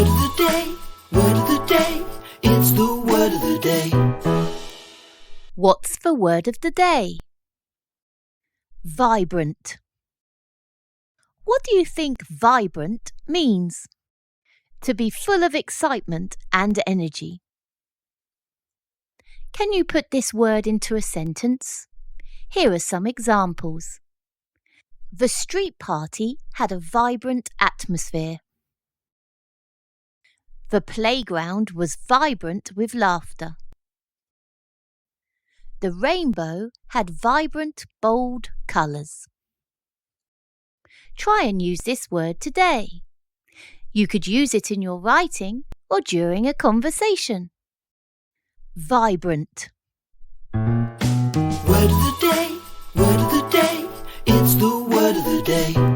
Word of the day, word of the day, it's the word of the day. What's the word of the day? Vibrant. What do you think vibrant means? To be full of excitement and energy. Can you put this word into a sentence? Here are some examples. The street party had a vibrant atmosphere. The playground was vibrant with laughter. The rainbow had vibrant, bold colours. Try and use this word today. You could use it in your writing or during a conversation. Vibrant. Word of the day, it's the word of the day.